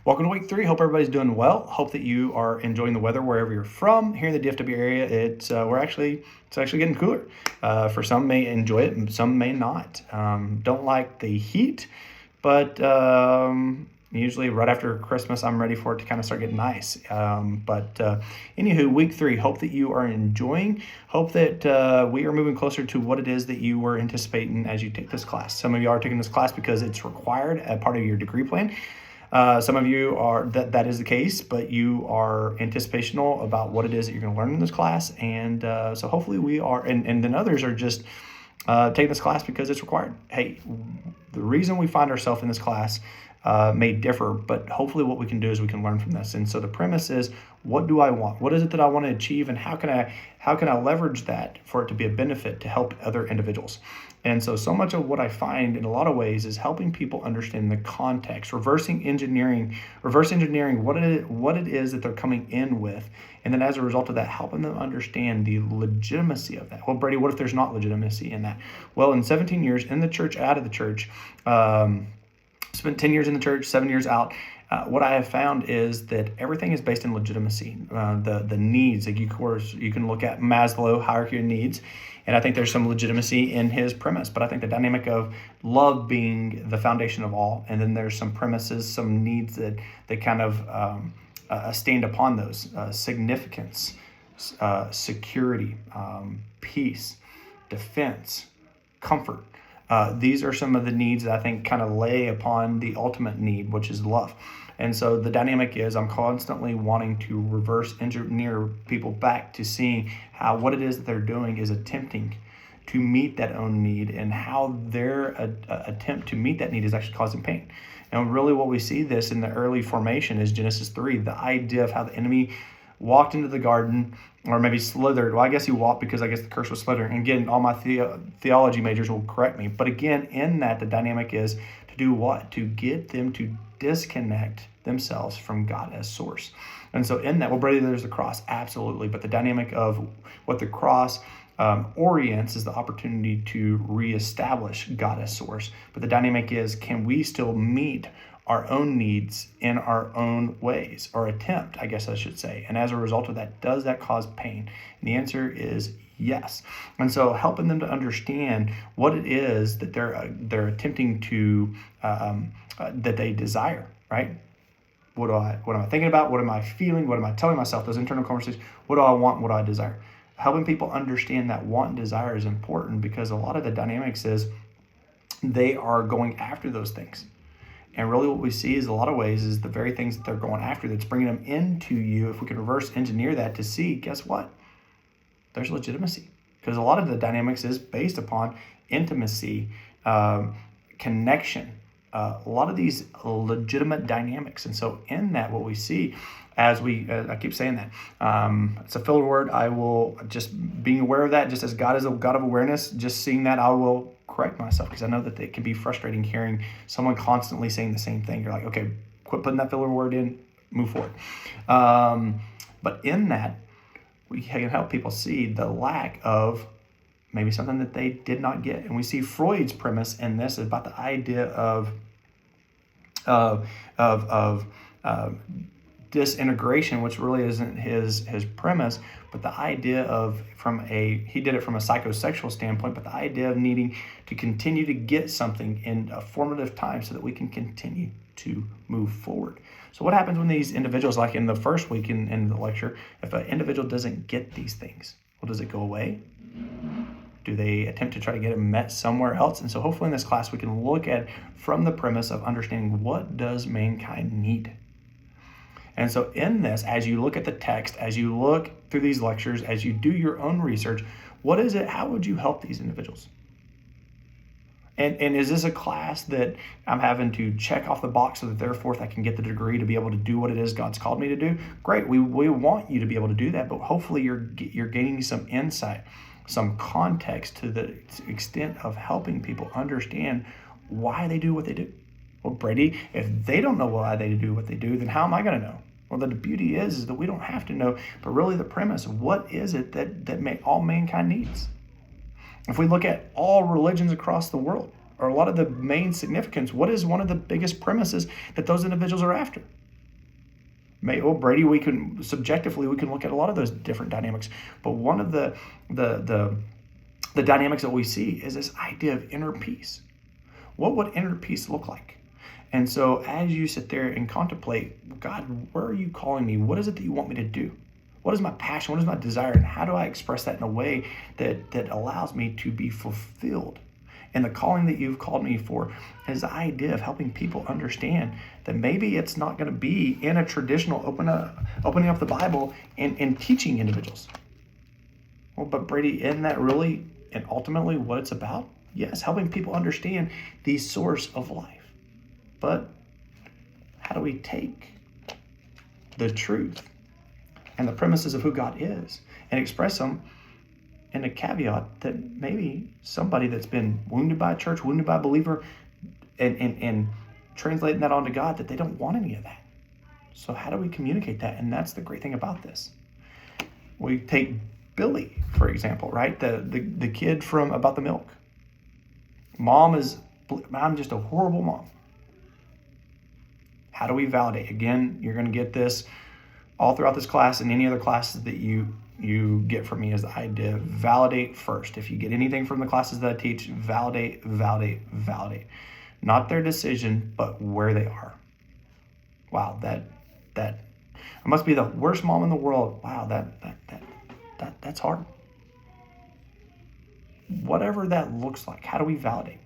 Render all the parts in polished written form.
Welcome to week 3. Hope everybody's doing well. Hope that you are enjoying the weather wherever you're from. Here in the DFW area, it's actually getting cooler. For some may enjoy it, and some may not. Don't like the heat, but usually right after Christmas, I'm ready for it to kind of start getting nice. Anywho, week 3. Hope that you are enjoying. Hope that we are moving closer to what it is that you were anticipating as you take this class. Some of you are taking this class because it's required, a part of your degree plan. Some of you are that is the case, but you are anticipational about what it is that you're going to learn in this class, and so hopefully we are, and then others are just taking this class because it's required. Hey, the reason we find ourselves in this class may differ, but hopefully what we can do is we can learn from this. And so the premise is, what do I want? What is it that I want to achieve, and how can I leverage that for it to be a benefit to help other individuals? And so much of what I find in a lot of ways is helping people understand the context, reverse engineering what it is that they're coming in with, and then as a result of that, helping them understand the legitimacy of that. Well, Brady, what if there's not legitimacy in that? Well, in 17 years in the church, out of the church, spent 10 years in the church, 7 years out. What I have found is that everything is based in legitimacy. The needs, like you can look at Maslow hierarchy of needs, and I think there's some legitimacy in his premise. But I think the dynamic of love being the foundation of all, and then there's some premises, some needs that kind of stand upon those: significance, security, peace, defense, comfort. These are some of the needs that I think kind of lay upon the ultimate need, which is love. And so the dynamic is I'm constantly wanting to reverse engineer people back to seeing how what it is that they're doing is attempting to meet that own need, and how their attempt to meet that need is actually causing pain. And really what we see this in the early formation is Genesis 3, the idea of how the enemy walked into the garden, or maybe slithered. Well, I guess he walked because I guess the curse was slithering. And again, all my theology majors will correct me. But again, in that, the dynamic is to do what? To get them to disconnect themselves from God as source. And so in that, well, Brady, there's the cross. Absolutely. But the dynamic of what the cross orients is the opportunity to reestablish God as source. But the dynamic is, can we still meet our own needs in our own ways, or attempt, I guess I should say. And as a result of that, does that cause pain? And the answer is yes. And so helping them to understand what it is that they're attempting to, that they desire, right? What am I thinking about? What am I feeling? What am I telling myself? Those internal conversations. What do I want? What do I desire? Helping people understand that want and desire is important, because a lot of the dynamics is they are going after those things. And really what we see is a lot of ways is the very things that they're going after that's bringing them into you. If we can reverse engineer that to see, guess what? There's legitimacy. Because a lot of the dynamics is based upon intimacy, connection, a lot of these legitimate dynamics. And so in that, what we see as I keep saying that, it's a filler word. I will just being aware of that, just as God is a God of awareness, just seeing that, I will correct myself, because I know that it can be frustrating hearing someone constantly saying the same thing. You're like, okay, quit putting that filler word in, move forward. But in that, we can help people see the lack of maybe something that they did not get. And we see Freud's premise in this is about the idea of disintegration, which really isn't his premise, but the idea of he did it from a psychosexual standpoint, but the idea of needing to continue to get something in a formative time so that we can continue to move forward. So what happens when these individuals, like in the first week in the lecture, if an individual doesn't get these things, well, does it go away? Do they attempt to try to get it met somewhere else? And so hopefully in this class we can look at from the premise of understanding, what does mankind need? And so in this, as you look at the text, as you look through these lectures, as you do your own research, what is it? How would you help these individuals? And is this a class that I'm having to check off the box so that therefore I can get the degree to be able to do what it is God's called me to do? Great, we want you to be able to do that, but hopefully you're gaining some insight, some context to the extent of helping people understand why they do what they do. Well, Brady, if they don't know why they do what they do, then how am I going to know? Well, the beauty is that we don't have to know, but really the premise of what is it that all mankind needs. If we look at all religions across the world, or a lot of the main significance. What is one of the biggest premises that those individuals are after? Brady, we can subjectively look at a lot of those different dynamics, but one of the dynamics that we see is this idea of inner peace. What would inner peace look like? And so as you sit there and contemplate, God, where are you calling me? What is it that you want me to do? What is my passion? What is my desire? And how do I express that in a way that allows me to be fulfilled? And the calling that you've called me for is the idea of helping people understand that maybe it's not going to be in a traditional opening up the Bible and teaching individuals. Well, but Brady, isn't that really and ultimately what it's about? Yes, helping people understand the source of life. But how do we take the truth and the premises of who God is and express them in a caveat that maybe somebody that's been wounded by a church, wounded by a believer, and translating that onto God, that they don't want any of that. So how do we communicate that? And that's the great thing about this. We take Billy, for example, right? The kid from About the Milk. I'm just a horrible mom. How do we validate? Again, you're going to get this all throughout this class and any other classes that you get from me, is the idea of validate first. If you get anything from the classes that I teach, validate. Not their decision, but where they are. Wow, that I must be the worst mom in the world. Wow, that's hard. Whatever that looks like, how do we validate?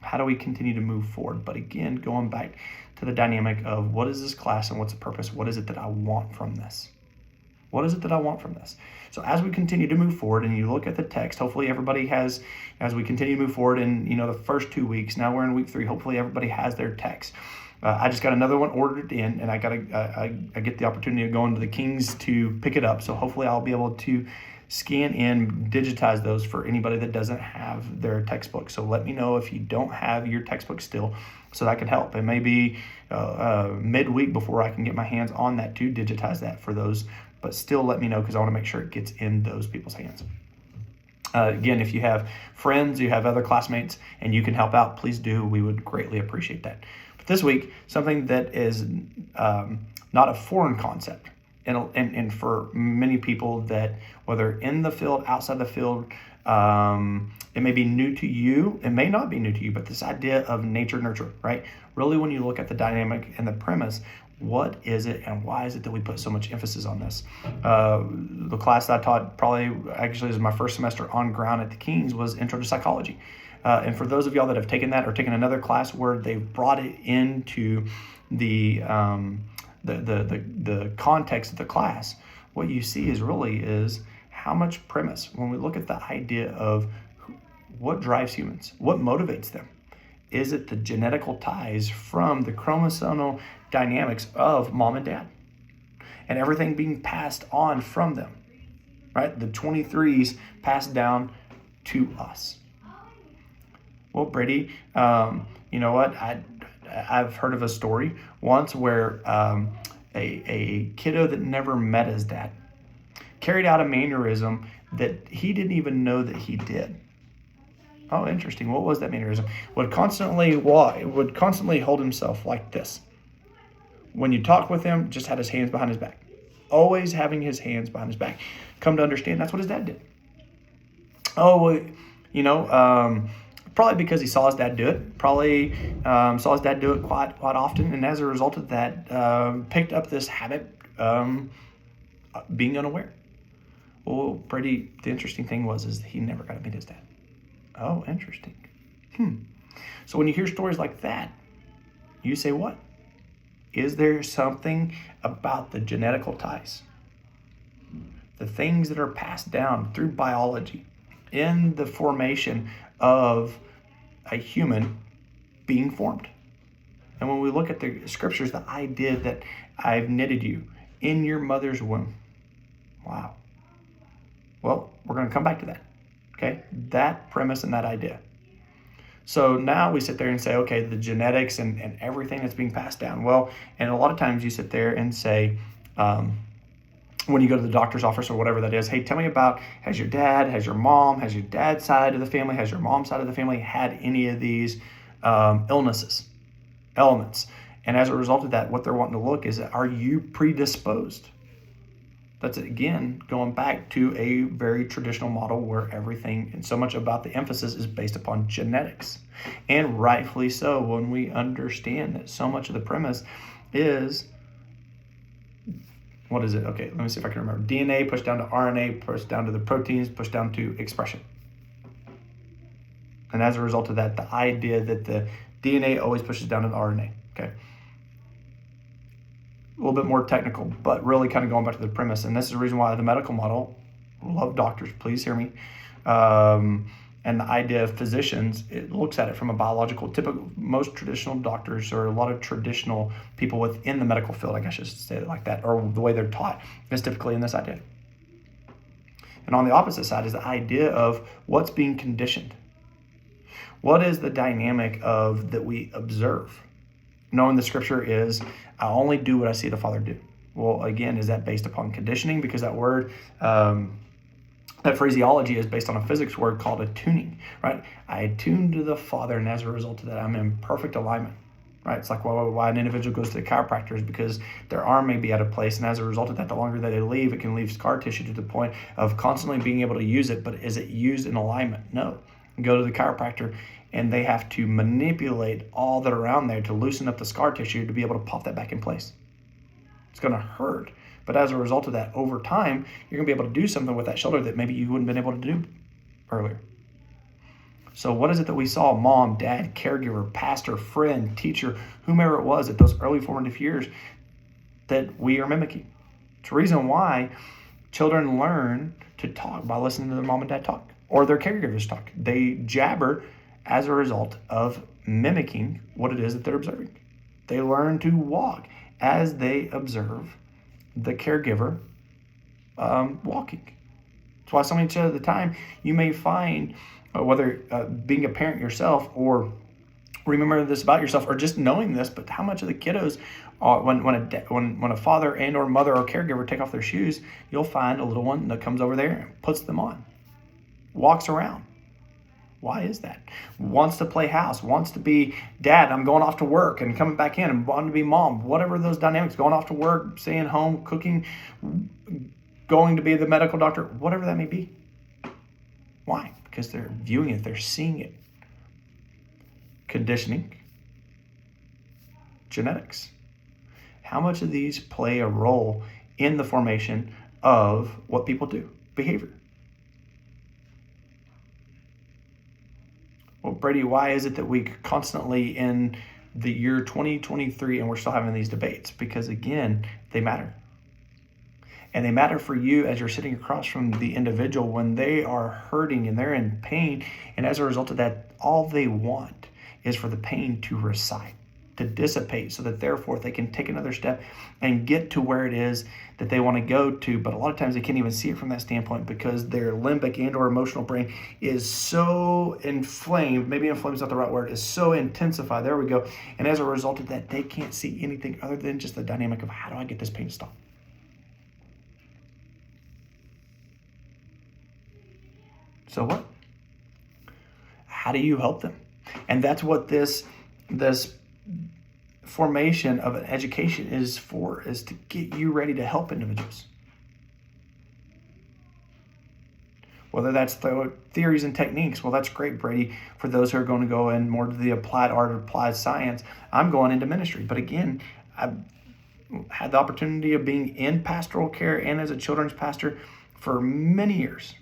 How do we continue to move forward? But again, going back to the dynamic of what is this class and what's the purpose? What is it that I want from this? What is it that I want from this? So as we continue to move forward and you look at the text, hopefully everybody has, as we continue to move forward in the first 2 weeks, now we're in week 3, hopefully everybody has their text. I just got another one ordered in, and I get the opportunity of going to the Kings to pick it up. So hopefully I'll be able to scan and digitize those for anybody that doesn't have their textbook. So let me know if you don't have your textbook still, so that can help. It may be midweek before I can get my hands on that to digitize that for those, but still let me know, because I want to make sure it gets in those people's hands. Again, if you have friends, you have other classmates, and you can help out, please do. We would greatly appreciate that. But this week, something that is not a foreign concept, and for many people that, whether in the field, outside the field, it may be new to you, it may not be new to you, but this idea of nature nurture, right? Really, when you look at the dynamic and the premise, what is it and why is it that we put so much emphasis on this? The class that I taught actually was my first semester on ground at the Kings, was Intro to Psychology. And for those of y'all that have taken that or taken another class where they've brought it into the context of the class, what you see is how much premise, when we look at the idea of what drives humans, what motivates them. Is it the genetical ties from the chromosomal dynamics of mom and dad and everything being passed on from them, right? The 23s passed down to us. Well, Brady, you know what? I've heard of a story once where a kiddo that never met his dad carried out a mannerism that he didn't even know that he did. Oh, interesting. What was that mannerism? Would constantly hold himself like this. When you talk with him, just had his hands behind his back. Always having his hands behind his back. Come to understand, that's what his dad did. Oh, probably because he saw his dad do it. Probably saw his dad do it quite often, and as a result of that, picked up this habit, being unaware. Well, Brady, the interesting thing is he never got to meet his dad. Oh, interesting. So when you hear stories like that, you say, what? Is there something about the genetical ties, the things that are passed down through biology in the formation of a human being formed? And when we look at the scriptures, the idea that I've knitted you in your mother's womb. Wow. Well, we're going to come back to that. Okay, that premise and that idea. So now we sit there and say, okay, the genetics and everything that's being passed down. Well, and a lot of times you sit there and say, when you go to the doctor's office or whatever that is, hey, tell me about, has your dad, has your mom, has your dad's side of the family, has your mom's side of the family had any of these illnesses, elements? And as a result of that, what they're wanting to look is, are you predisposed? That's, again, going back to a very traditional model where everything and so much about the emphasis is based upon genetics. And rightfully so, when we understand that so much of the premise is, what is it? Okay, let me see if I can remember. DNA pushed down to RNA, pushed down to the proteins, pushed down to expression. And as a result of that, the idea that the DNA always pushes down to the RNA. Okay. A little bit more technical, but really kind of going back to the premise. And this is the reason why the medical model, love doctors, please hear me, and the idea of physicians, it looks at it from a biological, typical, most traditional doctors, or a lot of traditional people within the medical field, I guess I should say it like that, or the way they're taught, is typically in this idea. And on the opposite side is the idea of what's being conditioned. What is the dynamic of that we observe? Knowing the scripture is, I only do what I see the Father do. Well, again, is that based upon conditioning? Because that word, that phraseology is based on a physics word called attuning, right? I attune to the Father, and as a result of that, I'm in perfect alignment, right? It's like why an individual goes to the chiropractor is because their arm may be out of place, and as a result of that, the longer that they leave, it can leave scar tissue to the point of constantly being able to use it, but is it used in alignment? No. Go to the chiropractor, and they have to manipulate all that around there to loosen up the scar tissue to be able to pop that back in place. It's going to hurt. But as a result of that, over time, you're going to be able to do something with that shoulder that maybe you wouldn't have been able to do earlier. So what is it that we saw mom, dad, caregiver, pastor, friend, teacher, whomever it was at those early formative years that we are mimicking? It's the reason why children learn to talk by listening to their mom and dad talk, or their caregivers talk. They jabber as a result of mimicking what it is that they're observing. They learn to walk as they observe the caregiver walking. That's why so many of the time you may find, whether being a parent yourself or remember this about yourself or just knowing this, but how much of the kiddos, when a father and or mother or caregiver take off their shoes, you'll find a little one that comes over there and puts them on, walks around. Why is that? Wants to play house, wants to be dad, I'm going off to work and coming back in, and wanting to be mom, whatever those dynamics, going off to work, staying home, cooking, going to be the medical doctor, whatever that may be. Why? Because they're viewing it, they're seeing it. Conditioning, genetics. How much of these play a role in the formation of what people do? Behavior. Well, Brady, why is it that we constantly in the year 2023 and we're still having these debates? Because again, they matter. And they matter for you as you're sitting across from the individual when they are hurting and they're in pain. And as a result of that, all they want is for the pain to recede, to dissipate, so that therefore they can take another step and get to where it is that they want to go to. But a lot of times they can't even see it from that standpoint because their limbic and or emotional brain is so inflamed, maybe inflamed is not the right word, is so intensified, there we go. And as a result of that, they can't see anything other than just the dynamic of, how do I get this pain to stop? So what? How do you help them? And that's what this formation of an education is for, is to get you ready to help individuals. Whether that's theories and techniques, well, that's great, Brady, for those who are going to go in more to the applied art, applied science. I'm going into ministry. But again, I've had the opportunity of being in pastoral care and as a children's pastor for many years,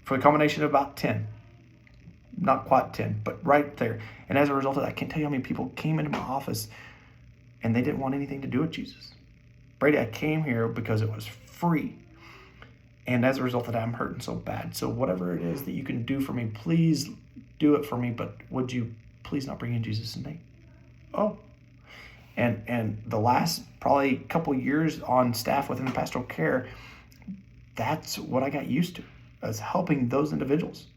for a combination of about 10. Not quite 10, but right there. And as a result of that, I can't tell you how many people came into my office and they didn't want anything to do with Jesus. Brady, I came here because it was free. And as a result of that, I'm hurting so bad. So whatever it is that you can do for me, please do it for me. But would you please not bring in Jesus' name? Oh. And the last probably couple years on staff within pastoral care, that's what I got used to, as helping those individuals.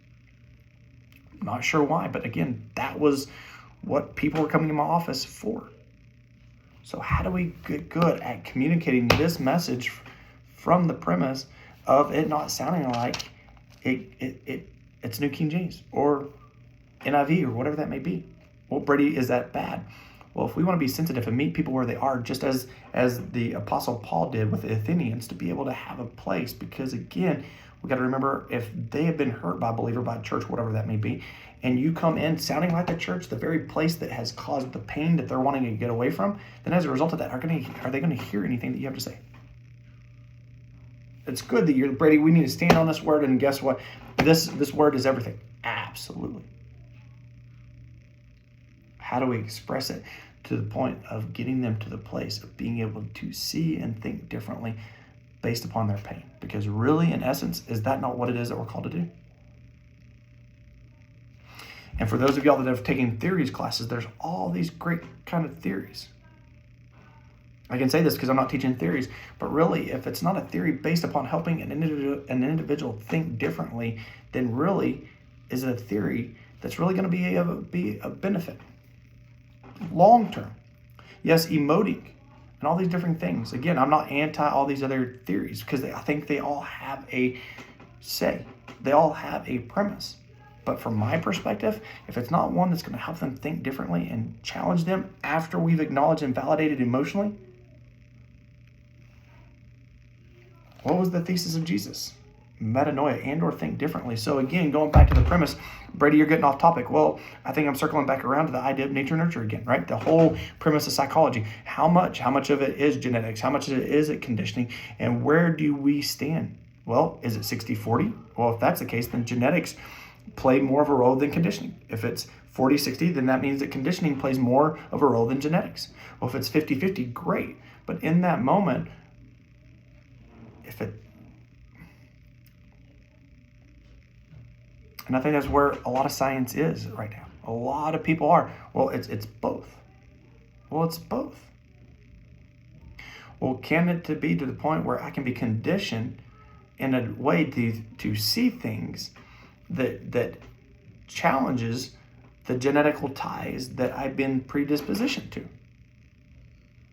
Not sure why, but again, that was what people were coming to my office for. So how do we get good at communicating this message from the premise of it not sounding like it's New King James or NIV or whatever that may be. Well, Brady, is that bad? Well, if we want to be sensitive and meet people where they are, just as the Apostle Paul did with the Athenians, to be able to have a place, because again, we got to remember, if they have been hurt by a believer, by a church, whatever that may be, and you come in sounding like the church, the very place that has caused the pain that they're wanting to get away from, then as a result of that, are they going to hear anything that you have to say? It's good that you're, Brady, we need to stand on this word, and guess what? This word is everything. Absolutely. How do we express it to the point of getting them to the place of being able to see and think differently based upon their pain? Because really, in essence, is that not what it is that we're called to do? And for those of y'all that have taken theories classes, there's all these great kind of theories. I can say this because I'm not teaching theories, but really, if it's not a theory based upon helping an individual think differently, then really, is it a theory that's really going to be a benefit? Long term. Yes, emoting and all these different things. Again, I'm not anti all these other theories, because I think they all have a say. They all have a premise. But from my perspective, if it's not one that's going to help them think differently and challenge them after we've acknowledged and validated emotionally, what was the thesis of Jesus? Metanoia, and or think differently. So again, going back to the premise, Brady, you're getting off topic. Well, I think I'm circling back around to the idea of nature nurture again, right? The whole premise of psychology. How much of it is genetics? How much of it is it conditioning? And where do we stand? Well, is it 60-40? Well, if that's the case, then genetics play more of a role than conditioning. If it's 40-60, then that means that conditioning plays more of a role than genetics. Well, if it's 50-50, great. But in that moment, and I think that's where a lot of science is right now. A lot of people are. Well, it's both. Well, it's both. Well, can it be to the point where I can be conditioned in a way to see things that challenges the genetical ties that I've been predispositioned to?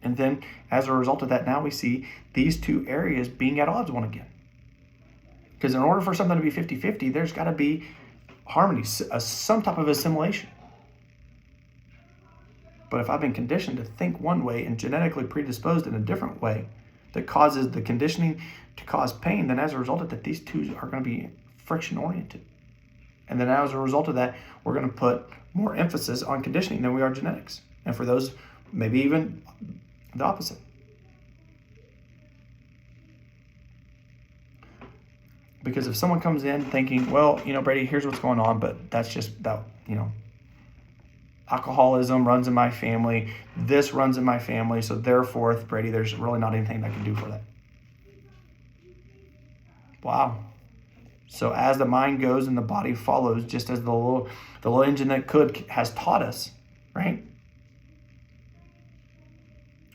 And then as a result of that, now we see these two areas being at odds one again. Because in order for something to be 50-50, there's got to be harmony, some type of assimilation. But if I've been conditioned to think one way and genetically predisposed in a different way that causes the conditioning to cause pain, then as a result of that, these two are going to be friction oriented. And then as a result of that, we're going to put more emphasis on conditioning than we are genetics. And for those, maybe even the opposite. Because if someone comes in thinking, well, Brady, here's what's going on, but that's just that, alcoholism runs in my family, this runs in my family, so therefore, Brady, there's really not anything I can do for that. Wow. So as the mind goes and the body follows, just as the little engine that has taught us, right?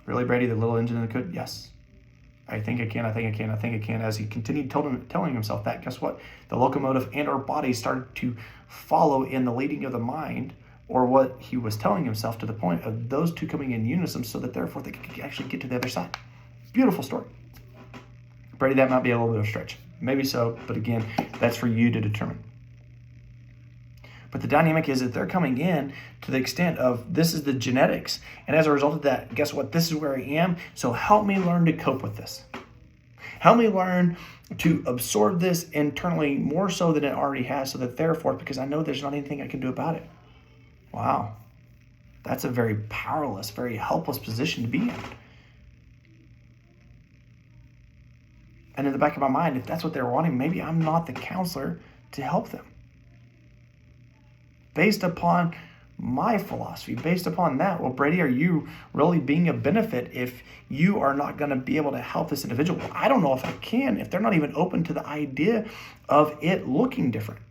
Really, Brady, the little engine that could? Yes. I think I can. As he continued telling himself that, guess what? The locomotive and our body started to follow in the leading of the mind, or what he was telling himself, to the point of those two coming in unison, so that therefore they could actually get to the other side. Beautiful story. Brady, that might be a little bit of a stretch. Maybe so, but again, that's for you to determine. But the dynamic is that they're coming in to the extent of, this is the genetics. And as a result of that, guess what? This is where I am. So help me learn to cope with this. Help me learn to absorb this internally more so than it already has, so that therefore, because I know there's not anything I can do about it. Wow. That's a very powerless, very helpless position to be in. And in the back of my mind, if that's what they're wanting, maybe I'm not the counselor to help them. Based upon my philosophy, based upon that, well, Brady, are you really being a benefit if you are not going to be able to help this individual? Well, I don't know if I can, if they're not even open to the idea of it looking different,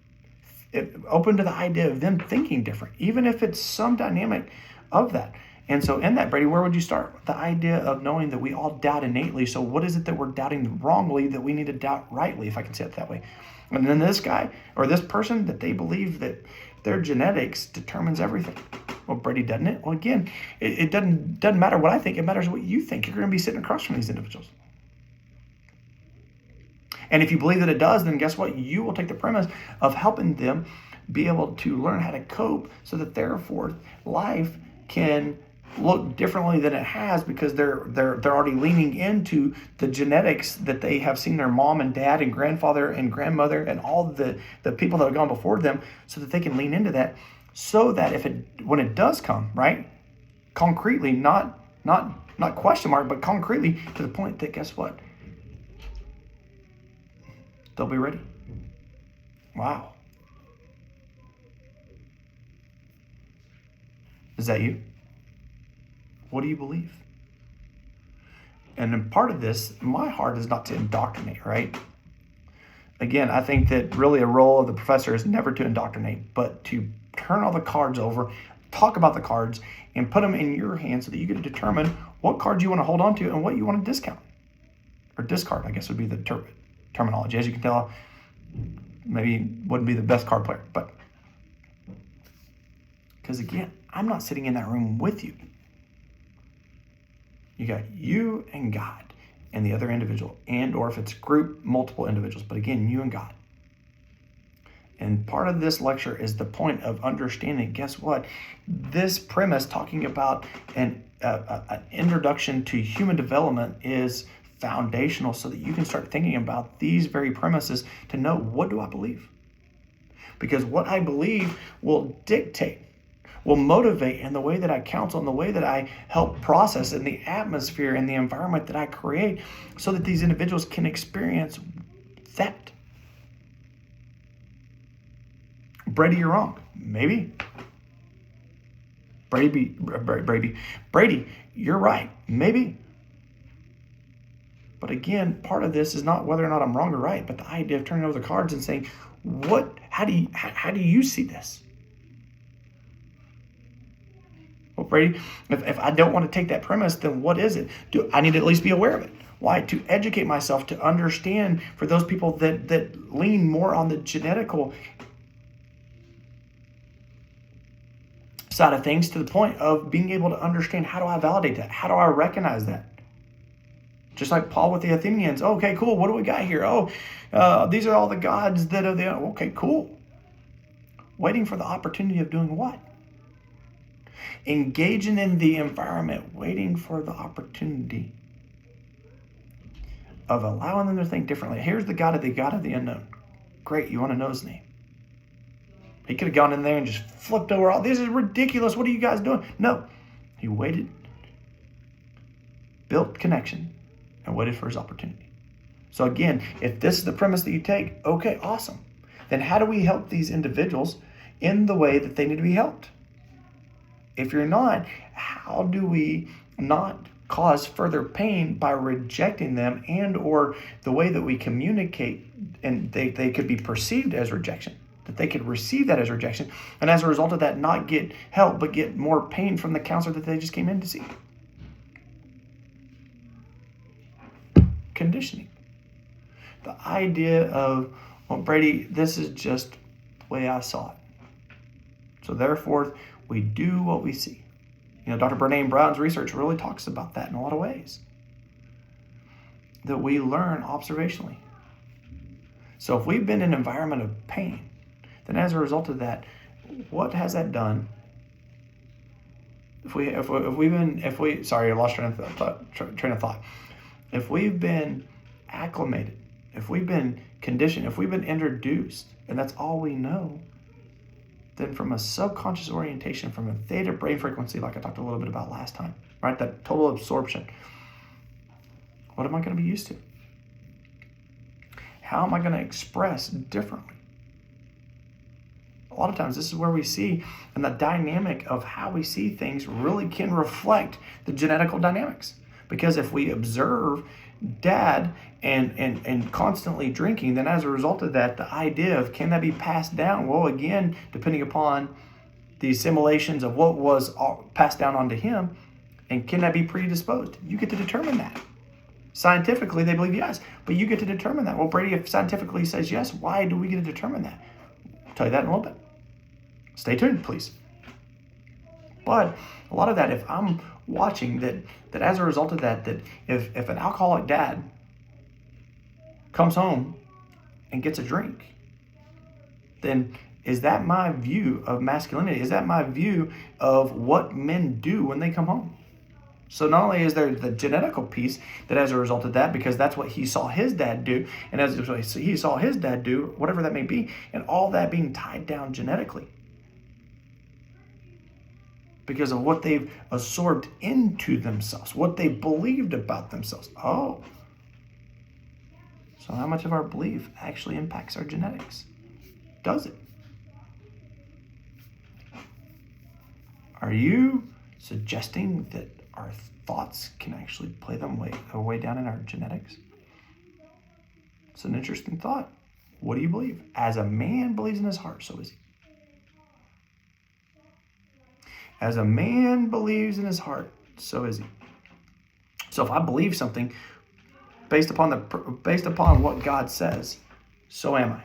open to the idea of them thinking different, even if it's some dynamic of that. And so in that, Brady, where would you start? The idea of knowing that we all doubt innately. So what is it that we're doubting wrongly that we need to doubt rightly, if I can say it that way? And then this guy or this person, that they believe that their genetics determines everything. Well, Brady, doesn't it? Well, again, it doesn't matter what I think. It matters what you think. You're going to be sitting across from these individuals. And if you believe that it does, then guess what? You will take the premise of helping them be able to learn how to cope so that therefore life can look differently than it has, because they're already leaning into the genetics that they have seen their mom and dad and grandfather and grandmother and all the people that have gone before them, so that they can lean into that, so that when it does come, right, concretely, not question mark, but concretely, to the point that guess what? They'll be ready. Wow. Is that you? What do you believe? And then part of this, my heart is not to indoctrinate, right? Again, I think that really a role of the professor is never to indoctrinate, but to turn all the cards over, talk about the cards, and put them in your hands so that you get to determine what cards you want to hold on to and what you want to discount. Or discard, I guess would be the terminology. As you can tell, maybe wouldn't be the best card player, but because again, I'm not sitting in that room with you. You got you and God and the other individual, and or if it's group, multiple individuals, but again, you and God. And part of this lecture is the point of understanding, guess what? This premise talking about an introduction to human development is foundational, so that you can start thinking about these very premises to know, what do I believe? Because what I believe will dictate, will motivate in the way that I counsel, in the way that I help process, in the atmosphere and the environment that I create, so that these individuals can experience that. Brady, you're wrong. Maybe. Brady, you're right. Maybe. But again, part of this is not whether or not I'm wrong or right, but the idea of turning over the cards and saying, how do you see this? Well, Brady, if I don't want to take that premise, then what is it? I need to at least be aware of it. Why? To educate myself, to understand, for those people that lean more on the genetical side of things, to the point of being able to understand, how do I validate that? How do I recognize that? Just like Paul with the Athenians. Oh, okay, cool. What do we got here? These are all the gods that are there. Okay, cool. Waiting for the opportunity of doing what? Engaging in the environment, waiting for the opportunity of allowing them to think differently. Here's the God of the unknown. Great, you want to know his name? He could have gone in there and just flipped over all. This is ridiculous. What are you guys doing? No, he waited, built connection, and waited for his opportunity. So again, if this is the premise that you take, okay, awesome. Then how do we help these individuals in the way that they need to be helped? If you're not, how do we not cause further pain by rejecting them, and or the way that we communicate, and they could be perceived as rejection, that they could receive that as rejection, and as a result of that, not get help, but get more pain from the counselor that they just came in to see. Conditioning. The idea of, well, Brady, this is just the way I saw it. So therefore, we do what we see. You know, Dr. Brene Brown's research really talks about that in a lot of ways. That we learn observationally. So if we've been in an environment of pain, then as a result of that, what has that done? Sorry, I lost train of thought. If we've been acclimated, if we've been conditioned, if we've been introduced, and that's all we know, then from a subconscious orientation, from a theta brain frequency, like I talked a little bit about last time, right? That total absorption. What am I going to be used to? How am I going to express differently? A lot of times this is where we see, and the dynamic of how we see things really can reflect the genetical dynamics. Because if we observe dad and constantly drinking, then as a result of that, the idea of, can that be passed down? Well, again, depending upon the assimilations of what was passed down onto him, and can that be predisposed? You get to determine that. Scientifically, they believe yes, but you get to determine that. Well, Brady, if scientifically says yes, why do we get to determine that? I'll tell you that in a little bit. Stay tuned, please. But a lot of that, if I'm watching that as a result of that if an alcoholic dad comes home and gets a drink, then is that my view of masculinity? Is that my view of what men do when they come home? So not only is there the genetical piece that as a result of that, because that's what he saw his dad do, and as he saw his dad do, whatever that may be, and all that being tied down genetically because of what they've absorbed into themselves, what they believed about themselves. Oh, so how much of our belief actually impacts our genetics? Does it? Are you suggesting that our thoughts can actually play them way down in our genetics? It's an interesting thought. What do you believe? As a man believes in his heart, so is he. As a man believes in his heart, so is he. So if I believe something based upon what God says, so am I.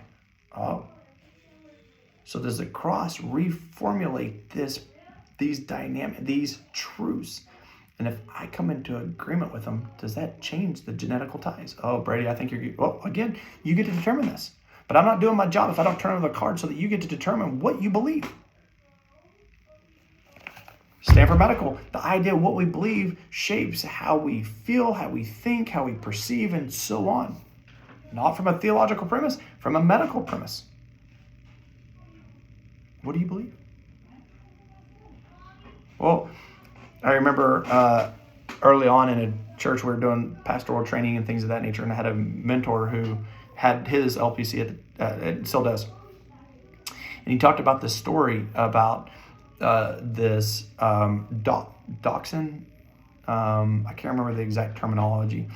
Oh. So does the cross reformulate these truths? And if I come into agreement with them, does that change the genetical ties? Oh, Brady, I think again, you get to determine this. But I'm not doing my job if I don't turn over the card so that you get to determine what you believe. Stanford Medical, the idea of what we believe shapes how we feel, how we think, how we perceive, and so on. Not from a theological premise, from a medical premise. What do you believe? Well, I remember early on in a church we were doing pastoral training and things of that nature, and I had a mentor who had his LPC it still does. And he talked about this story about this dachshund. I can't remember the exact terminology.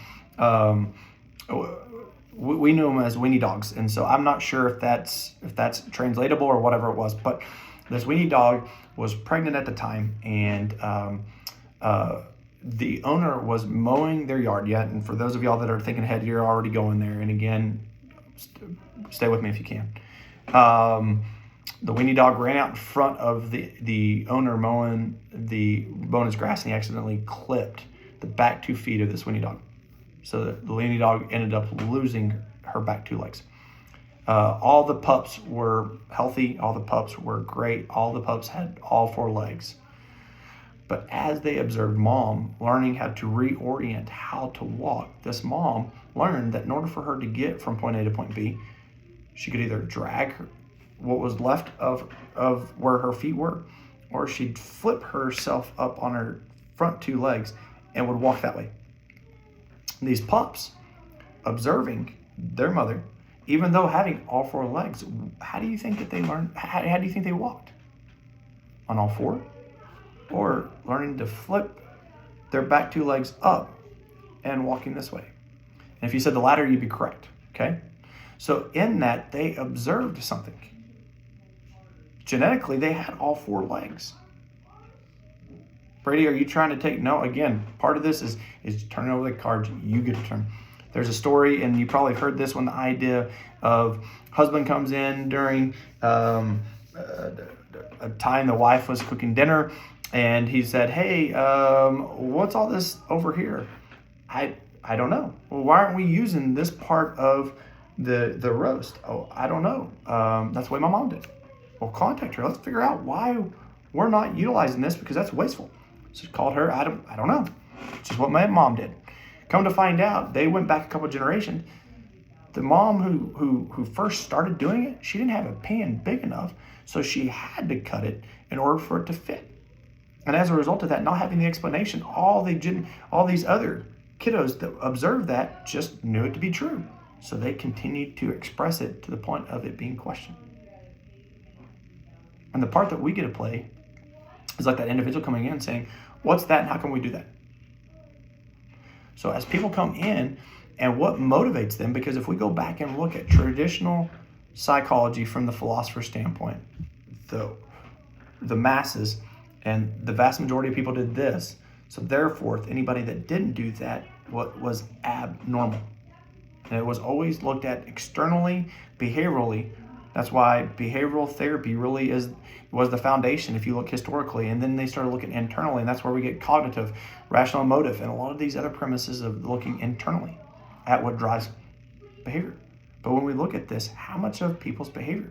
We knew them as weenie dogs, and so I'm not sure if that's translatable or whatever it was. But this weenie dog was pregnant at the time, and the owner was mowing their yard yet. And for those of y'all that are thinking ahead, you're already going there. And again, stay with me if you can. The weenie dog ran out in front of the owner mowing his grass, and he accidentally clipped the back 2 feet of this weenie dog. So the weenie dog ended up losing her back 2 legs. All the pups were healthy. All the pups were great. All the pups had all 4 legs. But as they observed mom learning how to reorient how to walk, this mom learned that in order for her to get from point A to point B, she could either drag what was left of where her feet were, or she'd flip herself up on her front 2 legs and would walk that way. These pups, observing their mother, even though having all 4 legs, how do you think that they learned? How do you think they walked? On all 4? Or learning to flip their back 2 legs up and walking this way? And if you said the latter, you'd be correct, okay? So in that, they observed something. Genetically, they had all 4 legs. Brady, are you trying to take? No, again, part of this is turning over the cards. You get to turn. There's a story, and you probably heard this one, the idea of husband comes in during a time the wife was cooking dinner, and he said, hey, what's all this over here? I don't know. Well, why aren't we using this part of the roast? Oh, I don't know. That's the way my mom did. Well, contact her. Let's figure out why we're not utilizing this, because that's wasteful. So called her. I don't know. It's just what my mom did. Come to find out, they went back a couple generations. The mom who first started doing it, she didn't have a pan big enough, so she had to cut it in order for it to fit. And as a result of that, not having the explanation, all these other kiddos that observed that just knew it to be true. So they continued to express it to the point of it being questioned. And the part that we get to play is like that individual coming in saying, what's that and how can we do that? So as people come in, and what motivates them, because if we go back and look at traditional psychology from the philosopher's standpoint, the masses and the vast majority of people did this. So therefore, anybody that didn't do that was abnormal. And it was always looked at externally, behaviorally. That's why behavioral therapy really was the foundation if you look historically. And then they started looking internally, and that's where we get cognitive, rational, emotive, and a lot of these other premises of looking internally at what drives them. behavior. But when we look at this, how much of people's behavior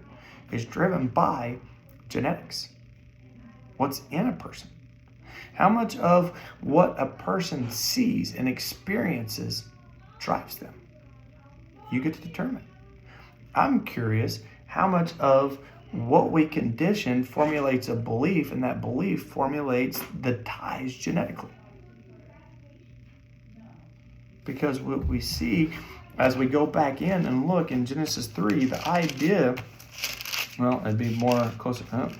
is driven by genetics? What's in a person? How much of what a person sees and experiences drives them? You get to determine. I'm curious how much of what we condition formulates a belief, and that belief formulates the ties genetically. Because what we see as we go back in and look in Genesis 3, the idea, well, it'd be more closer. Oh.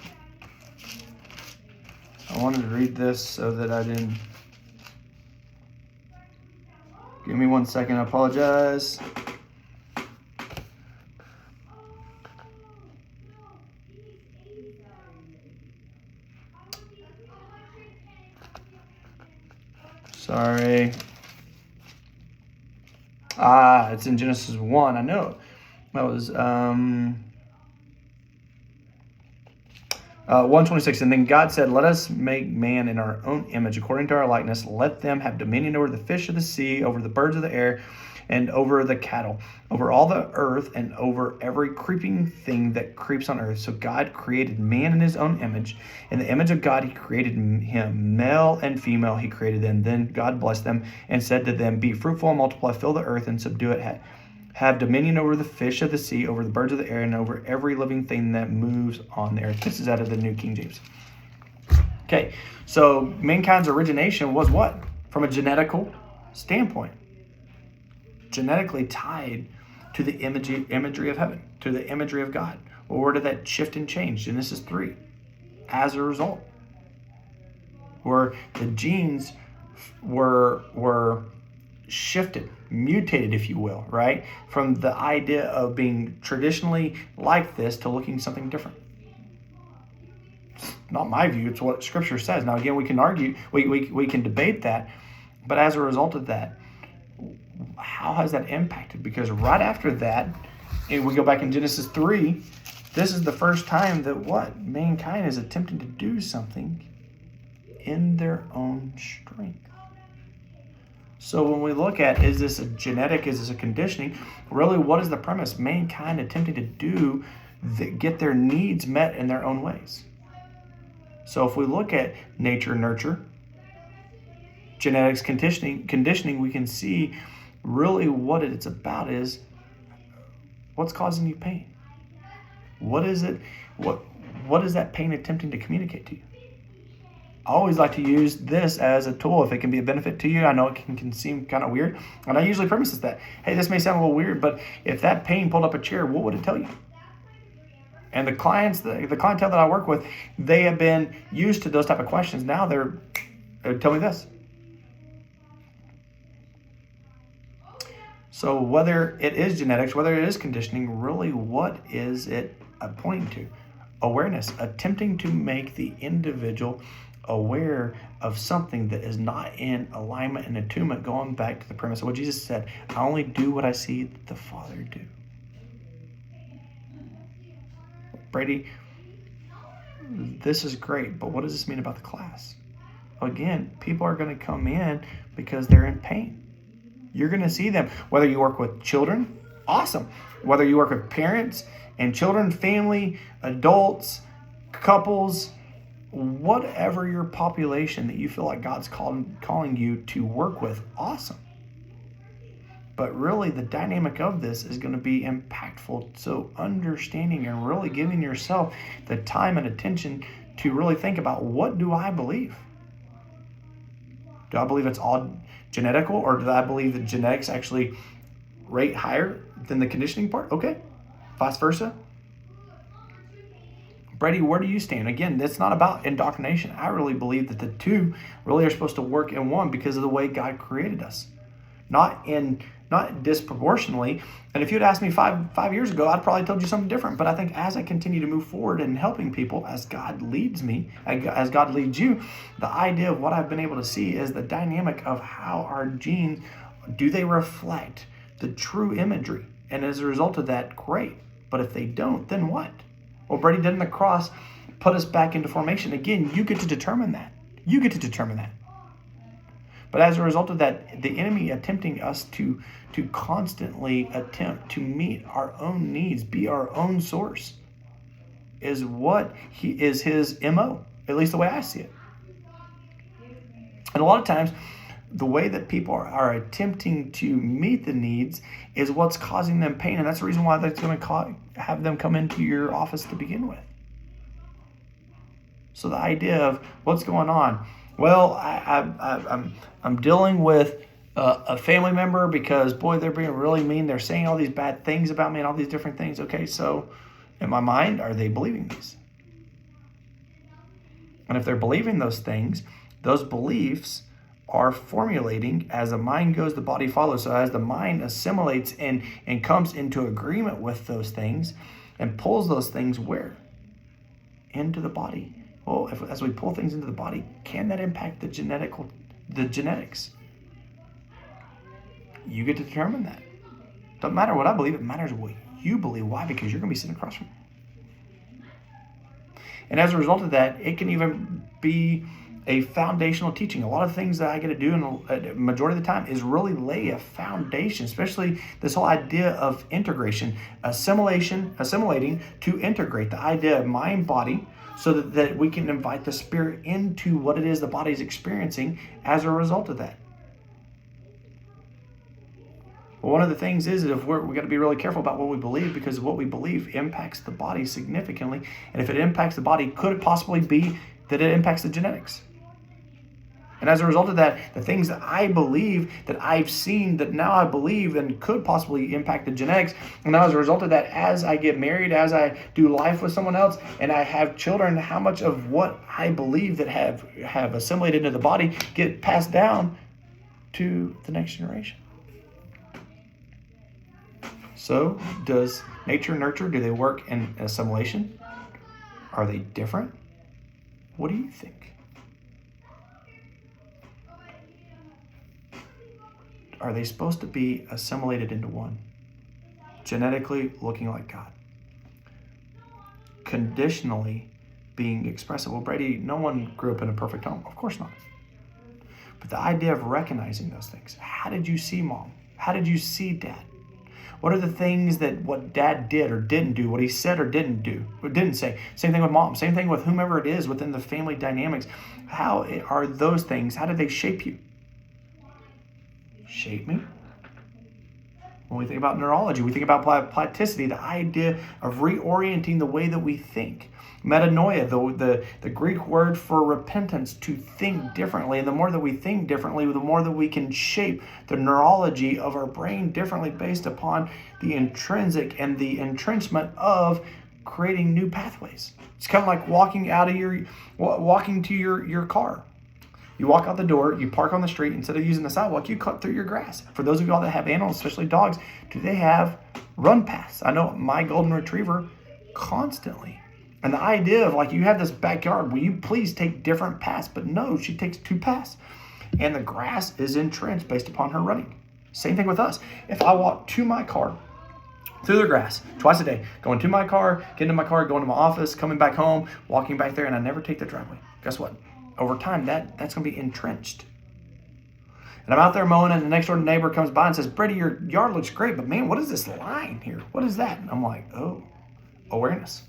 I wanted to read this so that I didn't. Give me 1 second, I apologize. Sorry. It's in Genesis 1. I know. That was 1:26. And then God said, let us make man in our own image, according to our likeness. Let them have dominion over the fish of the sea, over the birds of the air, and over the cattle, over all the earth, and over every creeping thing that creeps on earth. So God created man in his own image. In the image of God, he created him, male and female, he created them. Then God blessed them and said to them, be fruitful and multiply, fill the earth and subdue it. Have dominion over the fish of the sea, over the birds of the air, and over every living thing that moves on the earth. This is out of the New King James. Okay, so mankind's origination was what? From a genetical standpoint. Genetically tied to the imagery of heaven, to the imagery of God. Well, where did that shift and change? Genesis 3. As a result, where the genes were shifted, mutated, if you will, right? From the idea of being traditionally like this to looking something different. It's not my view, it's what Scripture says. Now, again, we can argue, we can debate that, but as a result of that, how has that impacted? Because right after that, if we go back in Genesis 3, this is the first time that what? Mankind is attempting to do something in their own strength. So when we look at, is this a genetic, is this a conditioning? Really, what is the premise? Mankind attempting to get their needs met in their own ways. So if we look at nature, nurture, genetics, conditioning, we can see really what it's about is what's causing you pain. What is it? What is that pain attempting to communicate to you? I always like to use this as a tool if it can be a benefit to you. I know it can seem kind of weird, and I usually premise that, hey, this may sound a little weird, but if that pain pulled up a chair, what would it tell you? And the clientele that I work with, they have been used to those type of questions. Now they tell me this. So whether it is genetics, whether it is conditioning, really what is it pointing to? Awareness, attempting to make the individual aware of something that is not in alignment and attunement, going back to the premise of what Jesus said, I only do what I see the Father do. Brady, this is great, but what does this mean about the class? Again, people are going to come in because they're in pain. You're going to see them, whether you work with children, awesome. Whether you work with parents and children, family, adults, couples, whatever your population that you feel like God's calling you to work with, awesome. But really the dynamic of this is going to be impactful. So understanding and really giving yourself the time and attention to really think about, what do I believe? Do I believe it's all genetical, or do I believe that genetics actually rate higher than the conditioning part? Okay, vice versa. Brady, where do you stand? Again, it's not about indoctrination. I really believe that the two really are supposed to work in one because of the way God created us, not disproportionately. And if you'd asked me five years ago, I'd probably told you something different. But I think as I continue to move forward in helping people, as God leads me, as God leads you, the idea of what I've been able to see is the dynamic of how our genes, do they reflect the true imagery? And as a result of that, great. But if they don't, then what? Well, Brady, didn't the cross put us back into formation? Again, you get to determine that. You get to determine that. But as a result of that, the enemy attempting us to constantly attempt to meet our own needs, be our own source, is what is his MO, at least the way I see it. And a lot of times, the way that people are attempting to meet the needs is what's causing them pain. And that's the reason why that's going to have them come into your office to begin with. So the idea of what's going on? Well, I'm dealing with a family member because, boy, they're being really mean. They're saying all these bad things about me and all these different things. Okay, so in my mind, are they believing these? And if they're believing those things, those beliefs are formulating. As the mind goes, the body follows. So as the mind assimilates and comes into agreement with those things and pulls those things where? Into the body. Well, as we pull things into the body, can that impact the genetics? You get to determine that. Doesn't matter what I believe, it matters what you believe. Why? Because you're going to be sitting across from me. And as a result of that, it can even be a foundational teaching. A lot of things that I get to do, and the majority of the time, is really lay a foundation, especially this whole idea of integration, assimilating to integrate, the idea of mind, body, so that we can invite the spirit into what it is the body's experiencing as a result of that. Well, one of the things is that we got to be really careful about what we believe, because what we believe impacts the body significantly. And if it impacts the body, could it possibly be that it impacts the genetics? And as a result of that, the things that I believe, that I've seen, that now I believe and could possibly impact the genetics. And now as a result of that, as I get married, as I do life with someone else, and I have children, how much of what I believe that have assimilated into the body get passed down to the next generation? So does nature and nurture, do they work in assimilation? Are they different? What do you think? Are they supposed to be assimilated into one? Genetically looking like God. Conditionally being expressive. Well, Brady, no one grew up in a perfect home. Of course not. But the idea of recognizing those things. How did you see mom? How did you see dad? What are the things that what dad did or didn't do, what he said or didn't do, or didn't say? Same thing with mom, same thing with whomever it is within the family dynamics. How are those things, how did they shape you? Shape me? When we think about neurology, we think about plasticity, the idea of reorienting the way that we think. Metanoia, the Greek word for repentance, to think differently. And the more that we think differently, the more that we can shape the neurology of our brain differently based upon the intrinsic and the entrenchment of creating new pathways. It's kind of like walking to your car. You walk out the door, you park on the street, instead of using the sidewalk, you cut through your grass. For those of y'all that have animals, especially dogs, do they have run paths? I know my golden retriever constantly. And the idea of like, you have this backyard, will you please take different paths? But no, she takes 2 paths. And the grass is entrenched based upon her running. Same thing with us. If I walk to my car, through the grass, twice a day, going to my car, getting in my car, going to my office, coming back home, walking back there, and I never take the driveway. Guess what? Over time, that's going to be entrenched. And I'm out there mowing, and the next door neighbor comes by and says, Brady, your yard looks great, but man, what is this line here? What is that? And I'm like, oh, awareness.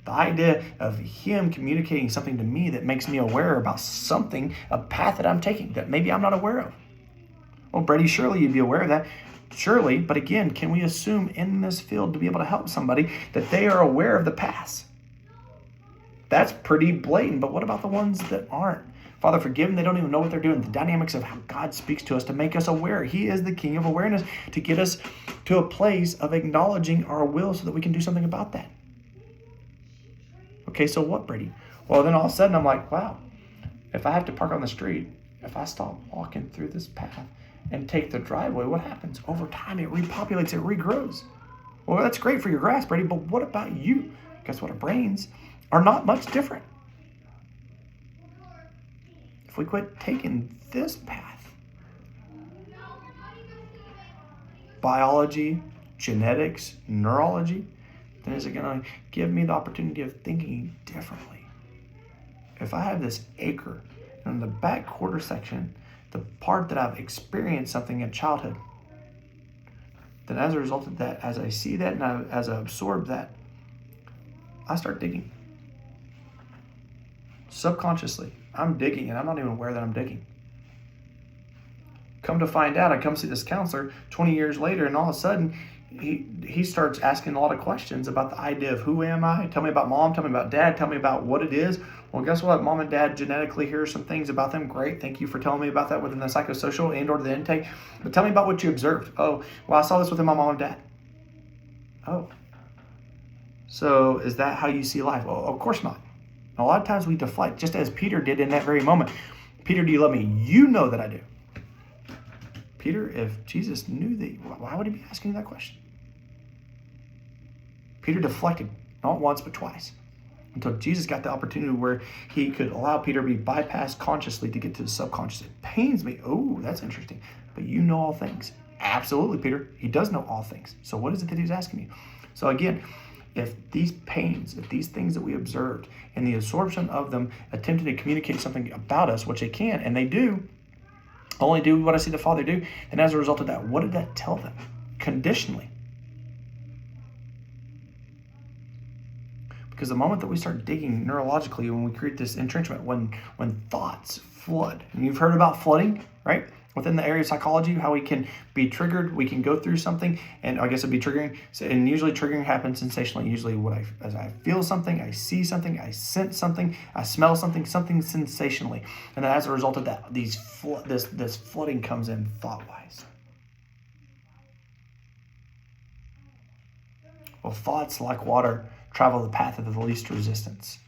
The idea of him communicating something to me that makes me aware about something, a path that I'm taking that maybe I'm not aware of. Well, Brady, surely you'd be aware of that. Surely, but again, can we assume in this field to be able to help somebody that they are aware of the past? That's pretty blatant, but what about the ones that aren't? Father, forgive them. They don't even know what they're doing. The dynamics of how God speaks to us to make us aware. He is the King of awareness to get us to a place of acknowledging our will so that we can do something about that. Okay, so what, Brady? Well, then all of a sudden I'm like, wow, if I have to park on the street, if I stop walking through this path and take the driveway, what happens? Over time, it repopulates, it regrows. Well, that's great for your grass, Brady, but what about you? Guess what? Our brains are not much different. If we quit taking this path, biology, genetics, neurology, then is it going to give me the opportunity of thinking differently? If I have this acre, and in the back quarter section, the part that I've experienced something in childhood, then as a result of that, as I see that and as I absorb that, I start digging. Subconsciously, I'm digging and I'm not even aware that I'm digging. Come to find out, I come see this counselor 20 years later, and all of a sudden, he starts asking a lot of questions about the idea of who am I? Tell me about mom, tell me about dad, tell me about what it is. Well, guess what? Mom and dad genetically, here are some things about them. Great. Thank you for telling me about that within the psychosocial and or the intake. But tell me about what you observed. Oh, well, I saw this within my mom and dad. Oh. So is that how you see life? Well, of course not. A lot of times we deflect, just as Peter did in that very moment. Peter, do you love me? You know that I do. Peter, if Jesus knew thee, why would he be asking you that question? Peter deflected, not once, but twice, until Jesus got the opportunity where he could allow Peter to be bypassed consciously to get to the subconscious. It pains me. Oh, that's interesting. But you know all things. Absolutely, Peter. He does know all things. So what is it that he's asking you? So again, if these pains, if these things that we observed and the absorption of them attempted to communicate something about us, which they can, and they do, only do what I see the Father do, and as a result of that, what did that tell them? Conditionally. Because the moment that we start digging neurologically, when we create this entrenchment, when thoughts flood, and you've heard about flooding, right? Within the area of psychology, how we can be triggered, we can go through something, and I guess it'd be triggering. And usually triggering happens sensationally. Usually as I feel something, I see something, I sense something, I smell something sensationally. And then as a result of that, this flooding comes in thought-wise. Well, thoughts, like water, travel the path of the least resistance.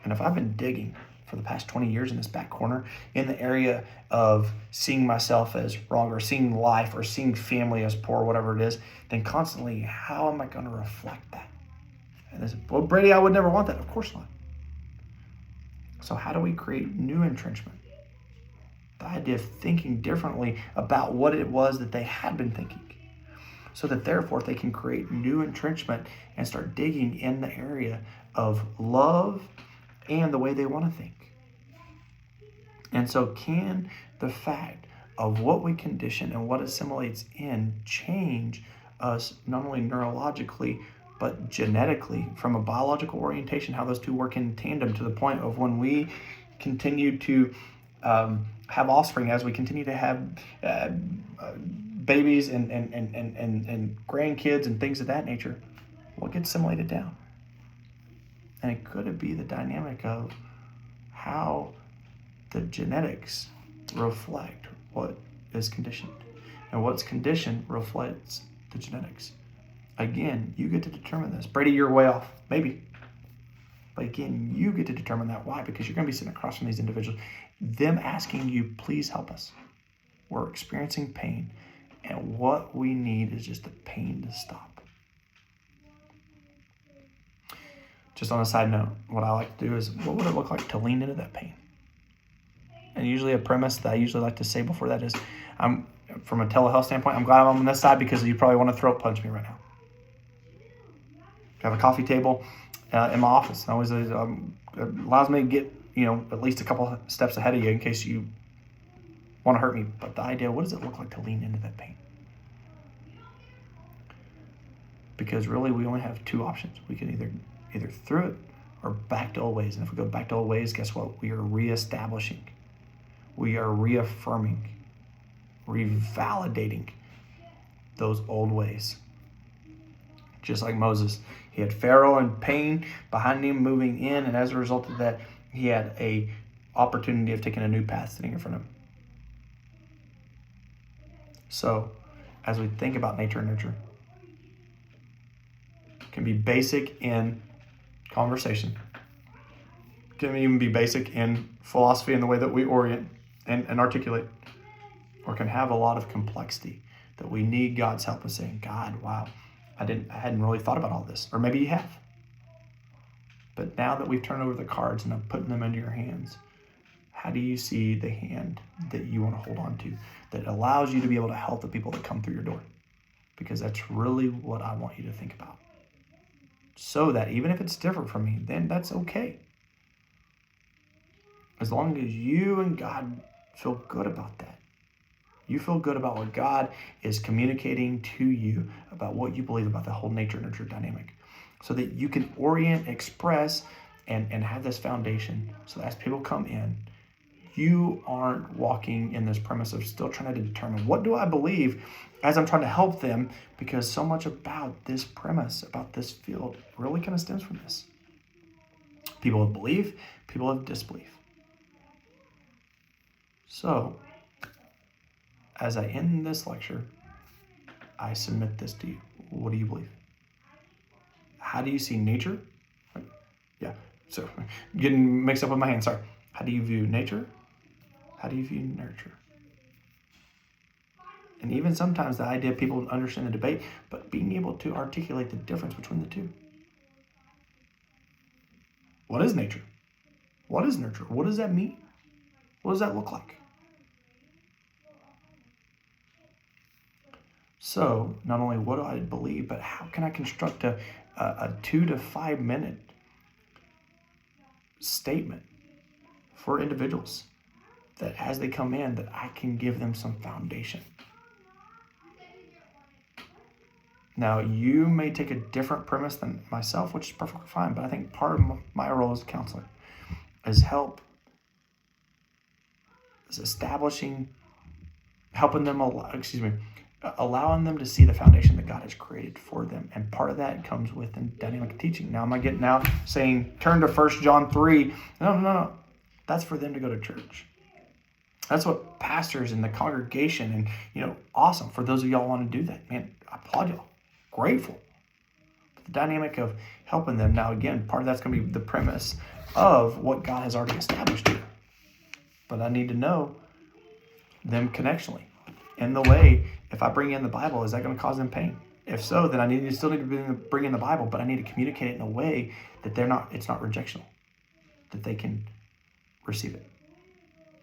And if I've been digging for the past 20 years in this back corner in the area of seeing myself as wrong or seeing life or seeing family as poor, whatever it is, then constantly, how am I going to reflect that? And they said, well, Brady, I would never want that. Of course not. So how do we create new entrenchment? The idea of thinking differently about what it was that they had been thinking, so that therefore they can create new entrenchment and start digging in the area of love and the way they want to think. And so can the fact of what we condition and what assimilates in change us not only neurologically, but genetically from a biological orientation, how those two work in tandem to the point of when we continue to have offspring, as we continue to have babies and grandkids and things of that nature, what gets assimilated down? And it could be the dynamic of how the genetics reflect what is conditioned. And what's conditioned reflects the genetics. Again, you get to determine this. Brady, you're way off. Maybe. But again, you get to determine that. Why? Because you're going to be sitting across from these individuals, them asking you, please help us. We're experiencing pain, and what we need is just the pain to stop. Just on a side note, what I like to do is, what would it look like to lean into that pain? And usually a premise that I usually like to say before that is, from a telehealth standpoint, I'm glad I'm on this side because you probably want to throat punch me right now. I have a coffee table in my office. It always allows me to get, at least a couple steps ahead of you in case you want to hurt me. But the idea, what does it look like to lean into that pain? Because really we only have two options. We can either through it or back to old ways. And if we go back to old ways, guess what? We are reestablishing. We are reaffirming, revalidating those old ways. Just like Moses, he had Pharaoh and pain behind him moving in, and as a result of that, he had a opportunity of taking a new path sitting in front of him. So, as we think about nature and nurture, it can be basic in conversation. It can even be basic in philosophy and the way that we orient and articulate, or can have a lot of complexity that we need God's help in saying, God, wow, I hadn't really thought about all this. Or maybe you have. But now that we've turned over the cards and I'm putting them into your hands, how do you see the hand that you want to hold on to that allows you to be able to help the people that come through your door? Because that's really what I want you to think about. So that even if it's different from me, then that's okay. As long as you and God feel good about that. You feel good about what God is communicating to you about what you believe about the whole nature-nurture dynamic, so that you can orient, express, and have this foundation. So as people come in, you aren't walking in this premise of still trying to determine what do I believe as I'm trying to help them, because so much about this premise, about this field, really kind of stems from this. People have belief, people have disbelief. So, as I end this lecture, I submit this to you. What do you believe? How do you see nature? Yeah, so getting mixed up with my hands, sorry. How do you view nature? How do you view nurture? And even sometimes the idea people understand the debate, but being able to articulate the difference between the two. What is nature? What is nurture? What does that mean? What does that look like? So not only what do I believe, but how can I construct a 2 to 5 minute statement for individuals that as they come in, that I can give them some foundation. Now, you may take a different premise than myself, which is perfectly fine, but I think part of my role as a counselor is allowing them to see the foundation that God has created for them. And part of that comes with dynamic teaching. Now, am I getting now saying, turn to 1 John 3? No. That's for them to go to church. That's what pastors in the congregation, and, awesome. For those of y'all who want to do that, man, I applaud y'all. Grateful. But the dynamic of helping them. Now, again, part of that's going to be the premise of what God has already established here. But I need to know them connectionally. In the way, if I bring in the Bible, is that going to cause them pain? If so, then I still need to bring in the Bible, but I need to communicate it in a way that it's not rejectional, that they can receive it.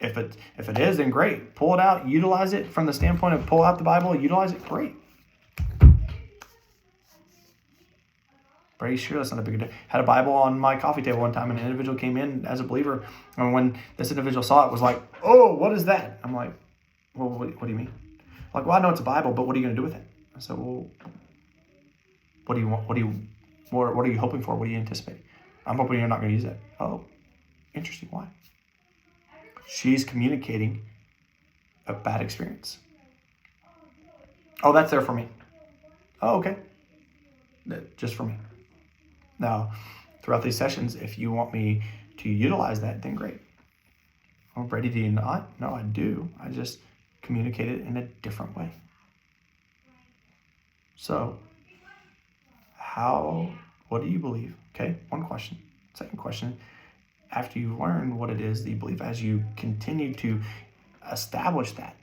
If it is, then great. Pull it out, utilize it from the standpoint of pull out the Bible, utilize it, great. Pretty sure that's not a big deal. Had a Bible on my coffee table one time, and an individual came in as a believer, and when this individual saw it, was like, "Oh, what is that?" I'm like, "Well, what do you mean?" Like, "Well, I know it's a Bible, but what are you going to do with it?" I said, "Well, what do you want? What are you hoping for? What do you anticipate?" "I'm hoping you're not going to use it." "Oh, interesting. Why?" She's communicating a bad experience. "Oh, that's there for me." "Oh, okay. Just for me." Now, throughout these sessions, if you want me to utilize that, then great. I'm ready to not? No, I do. I just communicate it in a different way. So, what do you believe? Okay, one question. Second question, after you learn what it is that you believe, as you continue to establish that,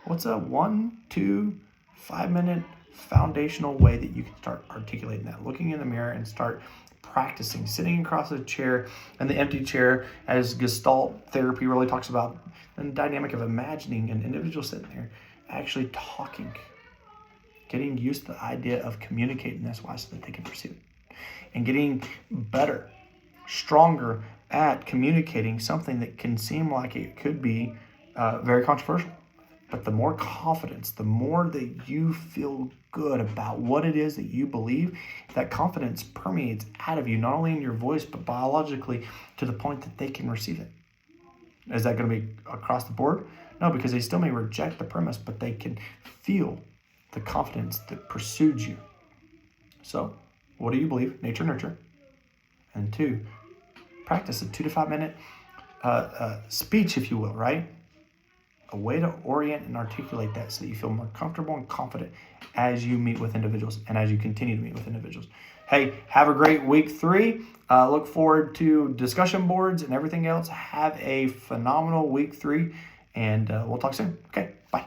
what's a 1, 2, 5 minute foundational way that you can start articulating that, looking in the mirror and start practicing, sitting across a chair, and the empty chair, as Gestalt therapy really talks about, and the dynamic of imagining an individual sitting there actually talking, getting used to the idea of communicating this way so that they can perceive it, and getting better, stronger at communicating something that can seem like it could be very controversial. But the more confidence, the more that you feel good about what it is that you believe, that confidence permeates out of you, not only in your voice, but biologically, to the point that they can receive it. Is that going to be across the board? No, because they still may reject the premise, but they can feel the confidence that pursued you. So, what do you believe? Nature, nurture. And 2, practice a 2 to 5 minute speech, if you will, right? A way to orient and articulate that so that you feel more comfortable and confident as you meet with individuals and as you continue to meet with individuals. Hey, have a great week 3. Look forward to discussion boards and everything else. Have a phenomenal week 3, and we'll talk soon. Okay, bye.